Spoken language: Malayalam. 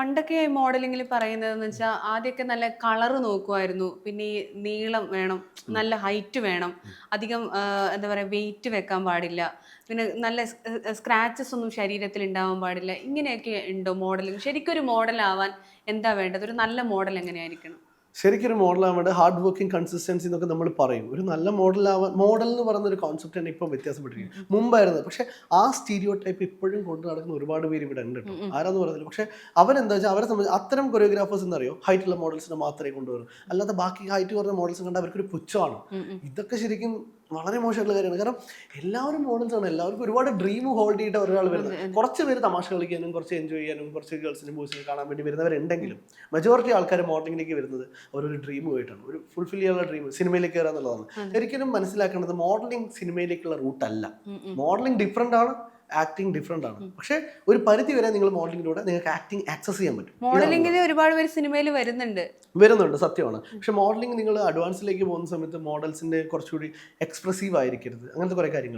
പണ്ടൊക്കെ മോഡലിംഗിൽ പറയുന്നതെന്ന് വെച്ചാൽ ആദ്യമൊക്കെ നല്ല കളറ് നോക്കുമായിരുന്നു. പിന്നെ ഈ നീളം വേണം, നല്ല ഹൈറ്റ് വേണം, അധികം എന്താ പറയുക വെയിറ്റ് വെക്കാൻ പാടില്ല, പിന്നെ നല്ല സ്ക്രാച്ചസ് ഒന്നും ശരീരത്തിൽ ഉണ്ടാവാൻ പാടില്ല. ഇങ്ങനെയൊക്കെ ഉണ്ടോ മോഡലിംഗ്? ശരിക്കും ഒരു മോഡലാവാൻ എന്താ വേണ്ടത്? ഒരു നല്ല മോഡൽ എങ്ങനെയായിരിക്കണം? ശരിക്കും ഒരു മോഡലാവേണ്ട ഹാർഡ് വർക്കിംഗ് കൺസിസ്റ്റൻസി എന്നൊക്കെ നമ്മൾ പറയും. ഒരു നല്ല മോഡൽ എന്ന് പറയുന്ന ഒരു കോൺസെപ്റ്റ് തന്നെ ഇപ്പം വ്യത്യാസപ്പെട്ടിരിക്കും. മുമ്പായിരുന്നു, പക്ഷേ ആ സ്റ്റീരിയോ ടൈപ്പ് ഇപ്പോഴും കൊണ്ട് നടക്കുന്ന ഒരുപാട് പേര് ഇവിടെ ഉണ്ട് കേട്ടോ. ആരാന്ന് പറയുന്നില്ല. പക്ഷേ അവരെന്താ വെച്ചാൽ അവരെ സംബന്ധിച്ച് അത്തരം കൊറിയോഗ്രാഫേഴ്സ് എന്നറിയോ ഹൈറ്റുള്ള മോഡൽസിനെ മാത്രമേ കൊണ്ടുവരൂ. അല്ലാതെ ബാക്കി ഹൈറ്റ് കുറഞ്ഞ മോഡൽസ് കണ്ട് അവർക്കൊരു പുച്ഛമാണ്. ഇതൊക്കെ ശരിക്കും വളരെ മോശമായിട്ടുള്ള കാര്യമാണ്. കാരണം എല്ലാവരും മോഡൽസ് ആണ്, എല്ലാവർക്കും ഒരുപാട് ഡ്രീം ഹോൾഡ് ചെയ്തിട്ട് ഒരാൾ വരുന്നത്. കുറച്ച് പേര് തമാശ കളിക്കാനും കുറച്ച് എൻജോയ് ചെയ്യാനും കുറച്ച് ഗേൾസിനും ബോയ്സിനും കാണാൻ വേണ്ടി വരുന്നവരുണ്ടെങ്കിലും മെജോറിറ്റി ആൾക്കാർ മോഡലിംഗിലേക്ക് വരുന്നത് അവരൊരു ഡ്രീം പോയിട്ടാണ്, ഒരു ഫുൾഫിൽ ചെയ്യാനുള്ള ഡ്രീം, സിനിമയിലേക്ക് കയറുക എന്നുള്ളതാണ്. ഒരിക്കലും മനസ്സിലാക്കേണ്ടത് മോഡലിംഗ് സിനിമയിലേക്കുള്ള റൂട്ടല്ല. മോഡലിംഗ് ഡിഫറെൻ്റ് ആണ്, ആക്ടിങ് ഡിഫറെൻ്റ് ആണ്. പക്ഷേ ഒരു പരിധി വരെ നിങ്ങൾ മോഡലിംഗിലൂടെ നിങ്ങൾക്ക് ആക്ടിങ് ആക്സസ് ചെയ്യാൻ പറ്റും. മോഡലിംഗിൽ ഒരുപാട് പേര് സിനിമയിൽ വരുന്നുണ്ട്, സത്യമാണ്. പക്ഷെ മോഡലിംഗ് നിങ്ങൾ അഡ്വാൻസിലേക്ക് പോകുന്ന സമയത്ത് മോഡൽസിന്റെ കുറച്ചുകൂടി എക്സ്പ്രസീവ് ആയിരിക്കരുത്, അങ്ങനത്തെ കുറെ കാര്യങ്ങൾ.